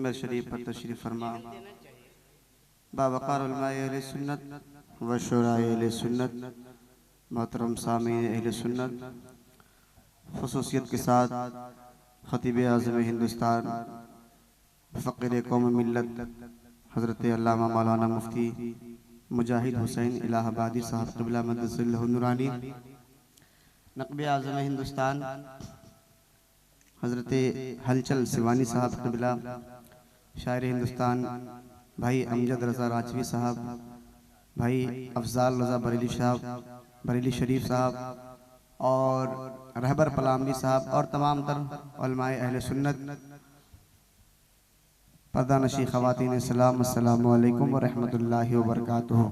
मिंबर शरीफ पर तशरीफ़ फरमा। बावक़ार उलमाए अहले सुन्नत व शुराए अहले सुन्नत, मोहतरम सामीन अहले सुन्नत, ख़ुसूसियत के साथ ख़तीब आज़म हिंदुस्तान, फ़क़ीर कौम मिल्लत हज़रत अल्लामा मौलाना मुफ्ती मुजाहिद हुसैन इलाहाबादी साहब क़िबला मद्दसल्लहु नूरानी, नक़्ब आज़म हिंदुस्तान हज़रत हलचल सिवानी साहब क़िबला, शायर हिंदुस्तान भाई अमजद रज़ा राजवी साहब, भाई अफ़ज़ाल रज़ा बरेली साहब, बरेली शरीफ साहब और रहबर पलामवी साहब और तमाम तर उलमाए अहले सुन्नत, पर्दानशी ख़वातीन सलाम, अस्सलामु अलैकुम व रहमतुल्लाहि व बरकातुहू।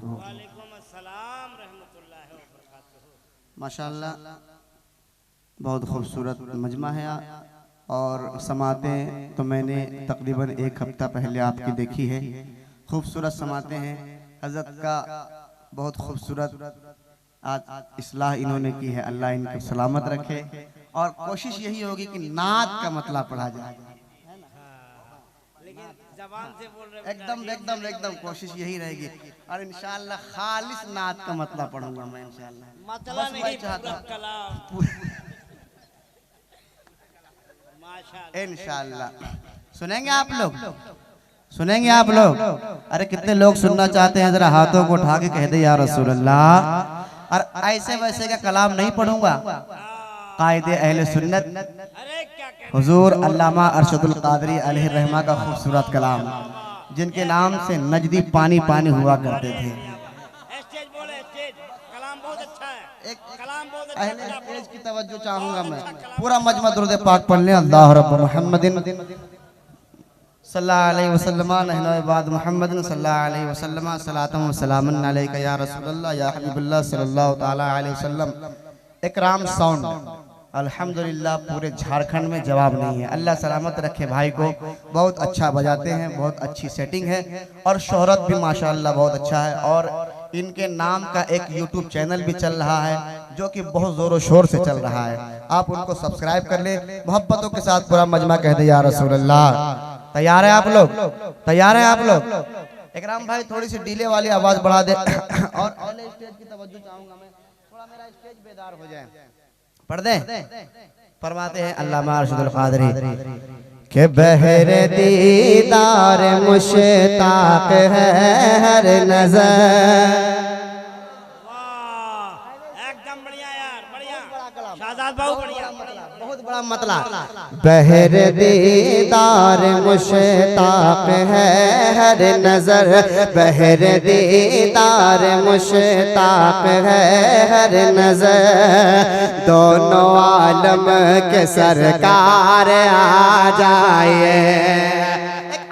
माशाअल्लाह बहुत खूबसूरत मजमा है और समातें तो मैंने तकरीबन एक हफ्ता पहले आपकी देखी है। खूबसूरत समातें हैं, हज़रत का बहुत खूबसूरत आज इस्लाह इन्होंने की है, अल्लाह इनको सलामत रखे। और कोशिश यही होगी कि नात का मतलब पढ़ा जाए, जबान से बोल रहे एकदम एकदम एकदम कोशिश यही रहेगी। और इंशाअल्लाह खालिस नात का मतलब पढ़ूंगा मैं इंशाअल्लाह। मतलब नहीं पूरा कलाम माशाअल्लाह इंशाअल्लाह। सुनेंगे आप लोग, सुनेंगे आप लोग? अरे कितने लोग सुनना चाहते हैं, जरा हाथों को उठा के कह दे या रसूल अल्लाह। और ऐसे वैसे का कलाम नहीं पढ़ूंगा, कायदे अहले सुन्नत हुजूर अल्लामा अरशदुल कादरी अलैहि रहमा का खूबसूरत कलाम, जिनके नाम से नजदी पानी पानी हुआ करते थे। स्टेज बोले, स्टेज कलाम बहुत अच्छा है, एक कलाम बहुत अच्छा अहले स्टेज की तवज्जो चाहूंगा मैं। पूरा मजमा दुरूद पाक पढ़ लें। अल्लाह रब्ब मुहम्मदिन सल्लल्लाहु अलैहि वसल्लम नहनु इबाद मुहम्मदिन सल्लल्लाहु अलैहि वसल्लम सलातम व सलामुन अलैका या रसूलल्लाह या हबीबल्लाह सल्लल्लाहु ताला अलैहि वसल्लम। इकराम साउंड अल्हम्दुलिल्लाह पूरे झारखंड में जवाब नहीं है। अल्लाह सलामत रखे भाई को, बहुत अच्छा बजाते हैं, बहुत अच्छी सेटिंग है और शोहरत भी माशाअल्लाह बहुत अच्छा है। और इनके नाम का एक यूट्यूब चैनल भी चल रहा है जो कि बहुत जोरों शोर से चल रहा है। आप उनको सब्सक्राइब कर ले। मोहब्बतों के साथ पूरा मजमा कह दे या रसूल अल्लाह। तैयार है आप लोग? तैयार है आप लोग? इकराम भाई थोड़ी सी डीले वाली आवाज बढ़ा दे। और अगले स्टेज की तवज्जो चाहूंगा मैं, थोड़ा मेरा स्टेज बेदार हो जाए। पढ़ दे। फरमाते हैं अल्लामा अरशदुल कादरी के बहरे दीदार मुश्ताक है हर नजर। एकदम बढ़िया यार, बढ़िया शाहजाद बाबू, बढ़िया बहुत बड़ा मतलब। बहर दीदार मुश्ताक है हर नजर, बहर दीदार मुश्ताक है हर नजर। दोनों आलम के सरकार आ जाए।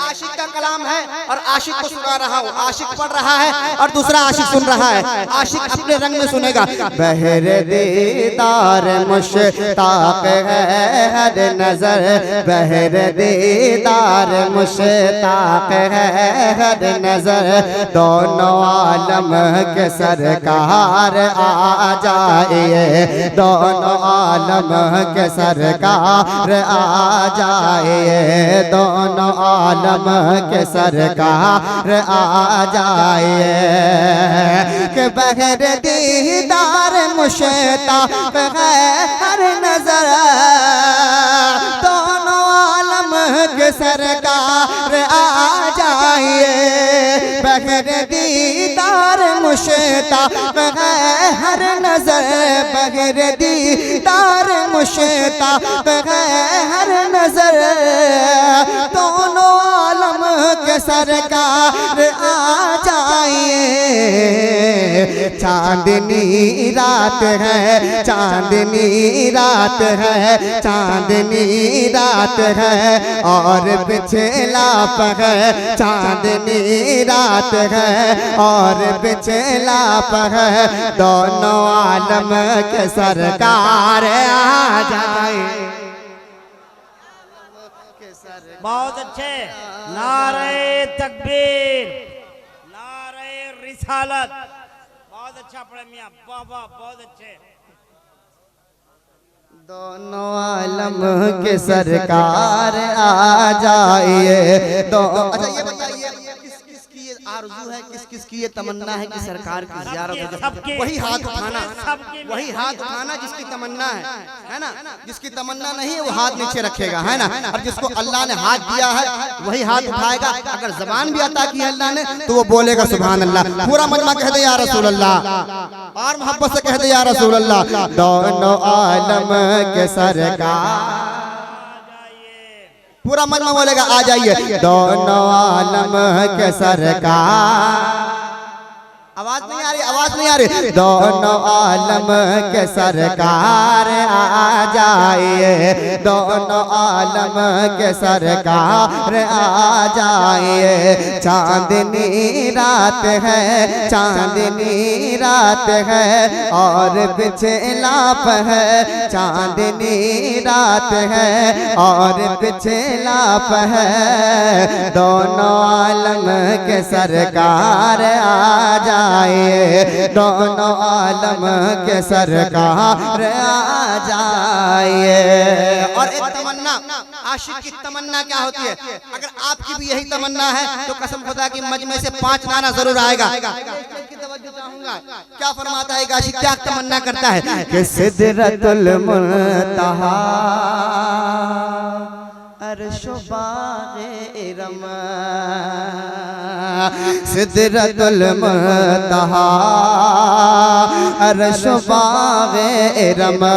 आशिक का कलाम है और आशिक को सुना रहा हूँ। आशिक पढ़ रहा है और दूसरा आशिक सुन रहा है। आशिक अपने रंग में सुनेगा। बहर दीदार मुश्ताक है हर नजर, बहर दीदार मुश्ताक है हर नजर। दोनों आलम के सरकार आ जाए, दोनों आलम के सरकार आ जाए, दोनों आलम के सरकार आ जाए। के बगैर दीदार मुश्ताक है हर नजर, दोनों आलम के सरकार आ जाए। बगैर दीदार मुश्ताक है हर नजर, बगैर दीदार मुश्ताक है हर नजर। दोनों आलम के सरकार आ जाइए। चांदनी रात है, चांदनी रात है, चांदनी रात है और पिछला पग है। चांदनी रात है और पिछला पग है। दोनों आलम के सरकार आ जाए। बहुत अच्छे। नारे तकबीर, नारे रिसालत, बहुत अच्छा पढ़े मियां, वाह वाह, बहुत अच्छे। दोनों आलम के सरकार आ जाइए। दो अच्छा ये बताइए किसकी ये आरज़ू है, किसकी ये तमन्ना है कि सरकार की ज़ियारत हो जाए? वही हाथ उठाना, वही हाथ उठाना जिसकी तमन्ना है ना। जिसकी तमन्ना नहीं है वो हाथ नीचे रखेगा, है ना। और जिसको अल्लाह ने हाथ दिया है वही हाथ उठाएगा। अगर ज़बान भी अता की है अल्लाह ने तो वो बोलेगा सुभान अल्लाह। पूरा मजमा कह दे या रसूल अल्लाह, और मोहब्बत से कह दे या रसूल अल्लाह। दोनों आलम के सरकार, पूरा मजमा बोलेगा आ जाइए। दोनों आलम के सरकार, आवाज नहीं आ रही, आवाज नहीं आ रही। दोनों आलम के सरकार आ जाइए। दोनों आलम के सरकार आ जाइए। चांदनी रात है, चांदनी रात है और पीछे लाप है। चांदनी रात है और पीछे लाप है। दोनों आलम के सरकार आ जाइए। दोनों आलम के सरकार आ जाइए। और एक तमन्ना, आशिक की तमन्ना क्या होती है? अगर आपकी भी यही तमन्ना है तो कसम खुदा की मजमे से 5 नारा जरूर आएगा। क्या फरमाता है आशिक, क्या तमन्ना करता है कि सिदरतुल मुंतहा अर्शो बाग़े रमा, सिदरतुल मुंतहा अर्शो बाग़े रमा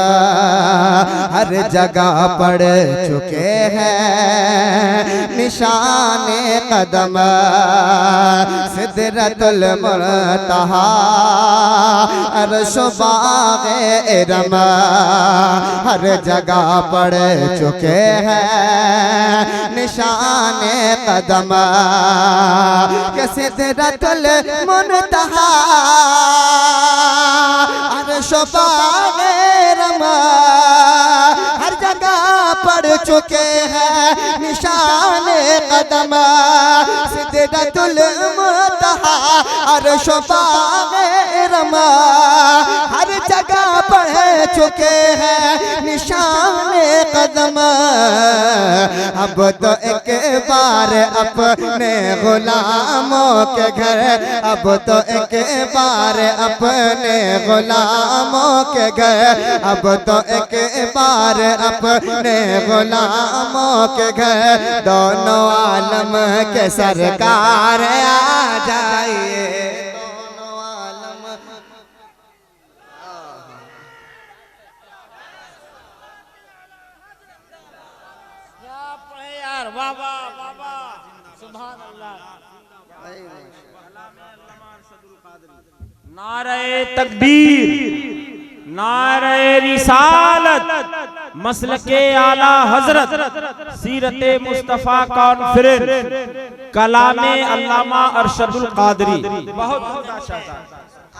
हर जगह पड़ चुके हैं निशाने कदम। सिदरतुल मुंतहा अर्शो बाग़े रमा हर जगह पड़ चुके हैं निशाने कदम। के सिदरतुल मुंतहा अर्शो बाग़े रमा हर जगह पड़ चुके हैं निशाने कदम। सिदरतुल मुंतहा अर्शो बाग़े रमा हर जगह पड़ चुके हैं निशाने कदम। अब तो एक बार अपने गुलामों के घर, अब तो एक बार अपने गुलामों के घर, अब तो एक बार अपने गुलामों के घर दोनों आलम के सरकार आ जाइए। दोनों आलम यार, वाह वाह वाह वाह, सुभान अल्लाह। नारे तकबीर, नारे रिसालत, मसलके आला हजरत, सीरते मुस्तफा कॉन्फ्रेंस, कलामे अल्लामा अरशदुल कादरी। बहुत बहुत अच्छा था।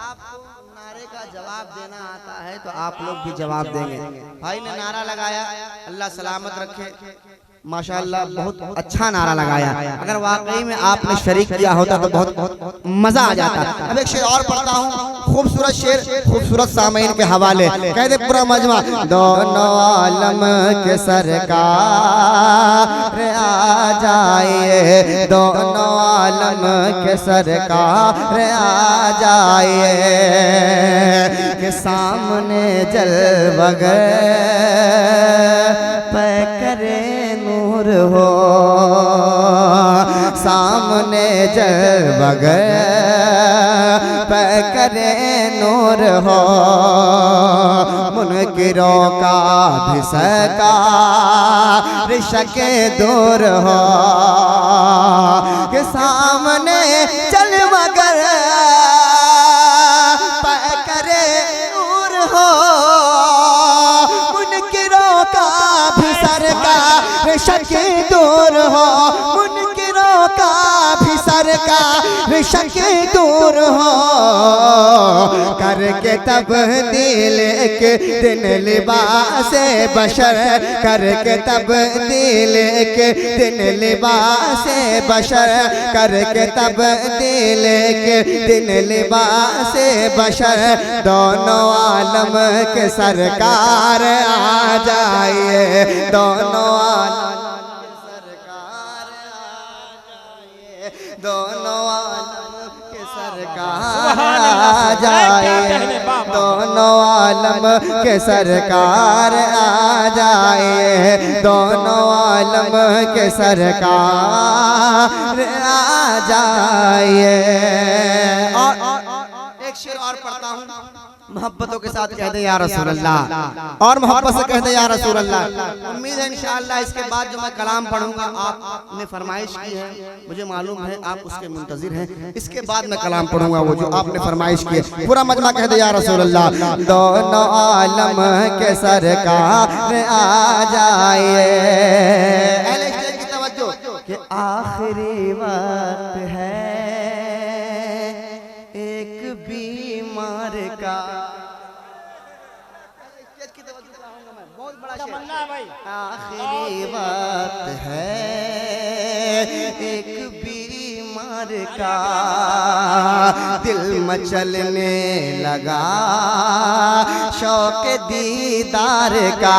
आपको नारे का जवाब देना आता है तो आप लोग भी जवाब देंगे। भाई ने नारा लगाया, अल्लाह सलामत रखे, माशाअल्लाह बहुत अच्छा नारा लगाया। अगर वाकई में आपने शरीक किया होता तो बहुत मजा आ जाता। अब एक शेर और पढ़ता हूँ, खूबसूरत शेर, खूबसूरत सामईन के हवाले, कह दे पूरा मजमा। दोनों आलम के सरकार आ जाइए। दोनों आलम के सरकार आ जाइए। के सामने जलवगर पे करे नूर हो, सामने जलवगर पे करे नूर हो। मुनकिरों का भी सरकार शके दूर हो। के सामने जलवगर पे करे नूर हो। मुनकिरों का भी सरकार शके दूर हो। मुनकिरों का भी सरकार शक दूर हो करके तब्दील एक दिन लिबास बशर करके तब्दील एक दिन लिबास बशर करके तब्दील एक दिन लिबास बशर दोनों आलम के सरकार आ जाइए दोनों आलम के सरकार आ जाइए दोनों आलम के सरकार आ जाइए दोनों आलम के सरकार आ जाए दोनों आलम के सरकार आ जाए। और एक शेर और पढ़ता हूँ, मोहब्बतों के साथ कह दे या रसूल अल्लाह और मोहब्बत से कह दे या रसूल अल्लाह। उम्मीद है इंशाअल्लाह इसके बाद जो मैं कलाम पढ़ूंगा आपने फरमाइश की है, मुझे मालूम है आप उसके मुंतजिर हैं। इसके बाद मैं कलाम पढ़ूंगा वो जो आपने फरमाइश की है। पूरा मजमा कह दे या रसूल अल्लाह। दोनों आलम के सरकार आ जाइए की तवज्जो कि आखिरी वक्त है एक बीमार का आखिरी वक्त है एक बीमार का दिल मचलने लगा शौक दीदार का।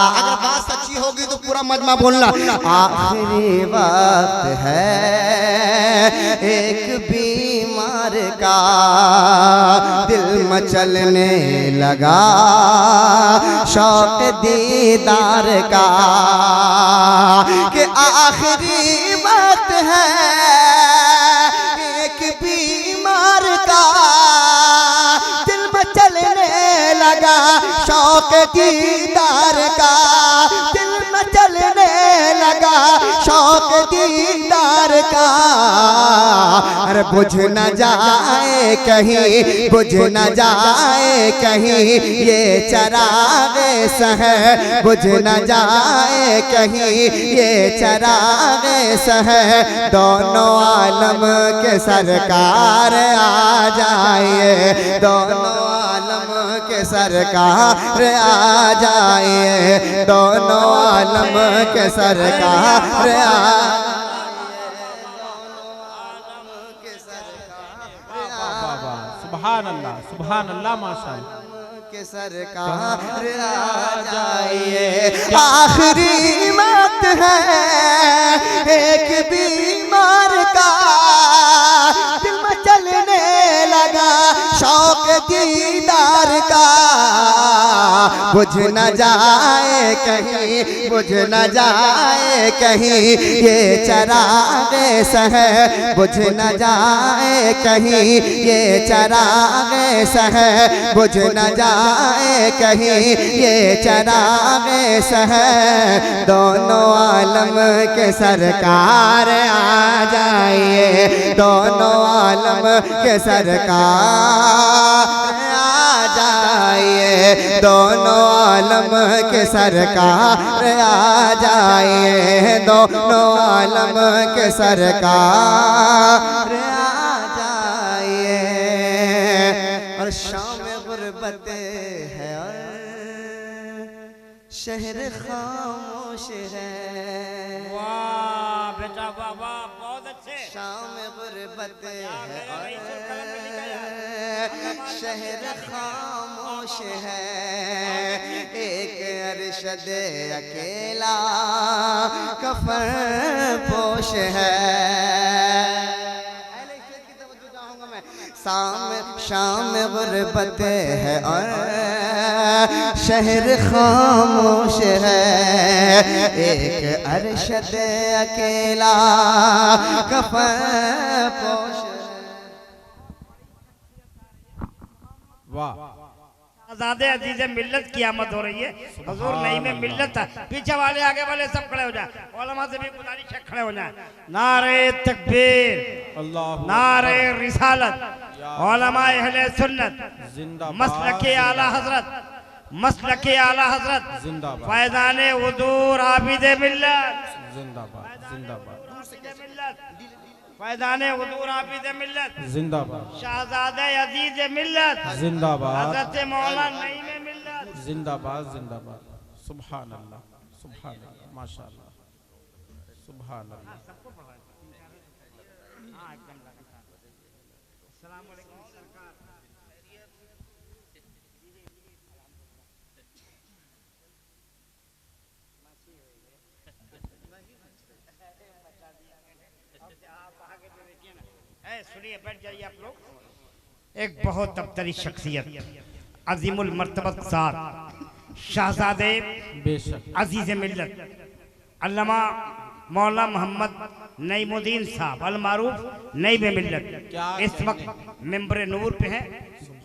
अगर बात सच्ची होगी तो पूरा मजमा बोलना। आखिरी वक्त है एक बीमार का दिल मचलने लगा शौक दीदार का कि आखिरी वक्त है एक बीमार का दिल मचलने लगा शौक दीदार का दिल मचलने लगा शौक दीदार का। अरे बुझ न जाए कहीं बुझ न जाए कहीं ये चरागे सह बुझ न जाए कहीं ये चरागे सह दोनों आलम के सरकार आ जाइए दोनों आलम के सरकार आ जाइए दोनों आलम के सरकार आ सुभान अल्लाह माशाअल्लाह के सरकार आ जाइए। आखिरी वक्त है एक बीमार का दिल में चलने लगा शौक दीदार का बुझ न जाए कहीं बुझ न जाए कहीं ये चरागे सह बुझ न जाए कहीं ये चरागे सह बुझ न जाए कहीं ये चरागे सह दोनों आलम के सरकार आ जाइए दोनों आलम के सरकार आ जाइए दोनों आलम के सरकार आ जाइए दोनों आलम के सरकार आ जाइए। और शाम गुर्बत है और शहर खामोश है। वाह बेटा वाह वाह बहुत अच्छे। शाम गुर्बत है और शहर खामोश है एक अरशद अकेला कफन पोश है। शाम गुर्बत है और शहर खामोश है एक अरशद अकेला कफन पोश है। वाह आज़ादे अजीज़े मिल्लत की आमद हो रही है। हुजूर नई में मिल्लत था। पीछे वाले आगे वाले सब खड़े हो जाए। उलमा से भी गुजारिश है खड़े हो जाए। नारे तकबीर अल्लाह नारे रिसालत उलमा अहले सुन्नत जिंदाबाद मसलके आला हजरत मसलके आला हजरत जिंदाबाद फैज़ाने हुजूर आबिदे मिल्लत जिंदाबाद जिंदाबाद मिल्लत फैजाने हुजूर हाफिज मिल्लत जिंदाबाद शहजादे अजीज मिल्लत जिंदाबाद हजरत मौला नईम मिल्लत जिंदाबाद जिंदाबाद सुभान अल्लाह माशाअल्लाह सुभान अल्लाह। सुनिए बैठ जाइए आप लोग। एक बहुत अबतरी शख्सियत अजीमुल मर्तबत साद शहजादे बेशक अजीज मिल्लत अल्लामा मौला मोहम्मद नईमुद्दीन साहब अल मारूफ नईब मिल्लत इस वक्त मेंबर नूर पे हैं।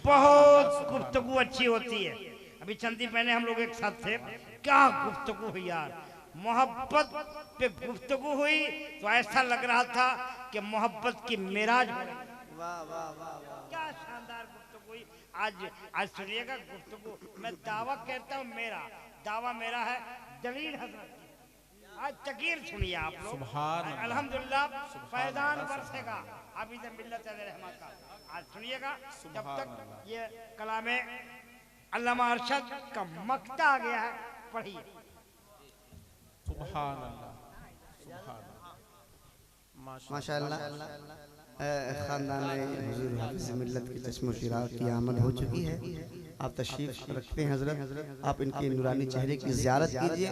बहुत गुफ्तगू अच्छी होती है। अभी चंद दिन पहले हम लोग एक साथ थे, क्या गुफ्तगू हुई यार, मोहब्बत पे गुफ्तगू हुई तो ऐसा लग रहा था कि मोहब्बत की मेराज हो रही। क्या शानदार गुफ्तगू हुई। आज सुनिएगा गुफ्तगू। मैं दावा कहता हूँ, मेरा दावा मेरा है दलील हजरत की। आज तकीर सुनिए आप लोग। सुभान अल्लाह। अल्हम्दुलिल्लाह फैजान बरसेगा अभी से मिल्लत रहमत का। आज सुनिएगा जब तक ये कलामे अल्लामा अरशद का मक्ता आ गया है, पढ़िए। सुभान अल्लाह माशाअल्लाह। खानदान हुजूर हाफिज मिल्लत की चश्मो चिराग की आमद हो चुकी है। आप तशरीफ रखते हैं हजरत, आप इनके नूरानी चेहरे की ज़ियारत कीजिए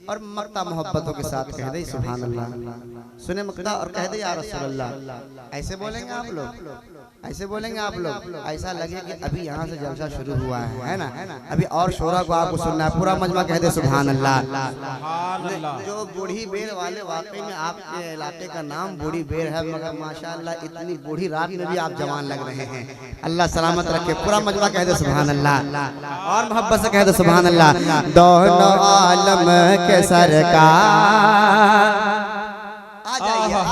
और मक्ता मोहब्बतों के साथ कह दे सुभान अल्लाह। सुने मक्ता और कह दे या रसूल अल्लाह। ऐसे बोलेंगे आप लोग, ऐसे बोलेंगे आप लोग, ऐसा लगे कि अभी यहाँ से जलसा शुरू हुआ है ना। अभी और शोरा को आपको सुनना है, पूरा मजमा कह दे सुभान अल्लाह। जो बूढ़ी बेर वाले, वाकई में आपके इलाके का नाम बूढ़ी बेर है, मगर माशाअल्लाह इतनी बूढ़ी रात में भी आप जवान लग रहे हैं। अल्लाह सलामत रखे। पूरा मजमा कह दे सुभान अल्लाह और मोहब्बत से कह दे सुभान अल्लाह। दोनों आलम के सरकार आ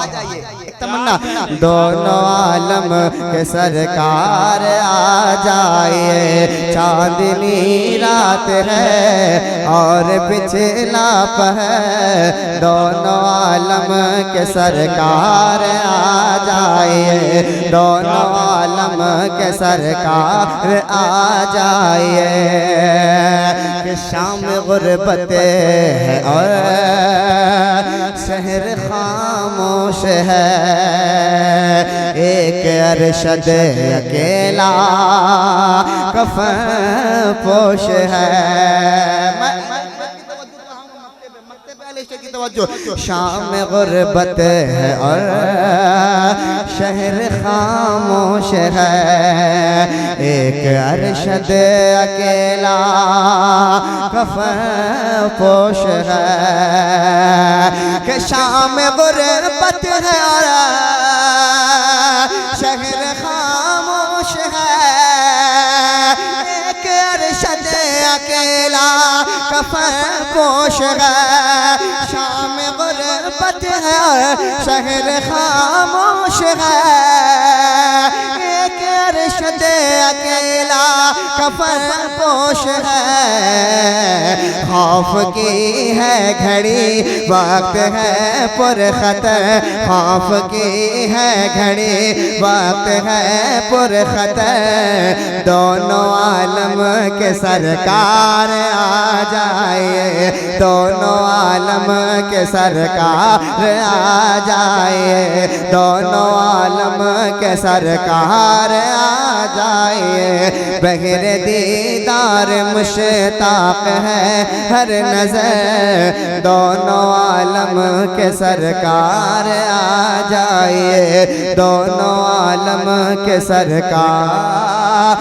जाइए एक तमन्ना। दोनों आलम के सरकार आ जाइए, चांदनी रात है और पिछला पहर। दोनों आलम के सरकार आ जाइए, दोनों आलम के सरकार आ जाइए। कि शाम गुर्बत है और शहर खामोश है, एक अरशद अकेला कफन पोश है। शाम गुर्बत है और शहर खामोश है, एक अरशद अकेला कफन पोश है। कि शाम गुर्बत है और शहर खामोश है, एक अरशद अकेला कफन पोश है। शाम गुर्बत है और शहर खामोश है, एक अरशद अकेला कफन पोश है। खौफ की है घड़ी वक्त है पुरखतर, खौफ की है घड़ी वक्त है पुरखतर। दोनों आलम के सरकार आ जाइए, दोनों आलम के सरकार आ जाइए, दोनों आलम के सरकार आ जाइए। बगैर दीदार मुश्ताक है हर नजर, दोनों आलम के सरकार आ जाइए, दोनों आलम के सरकार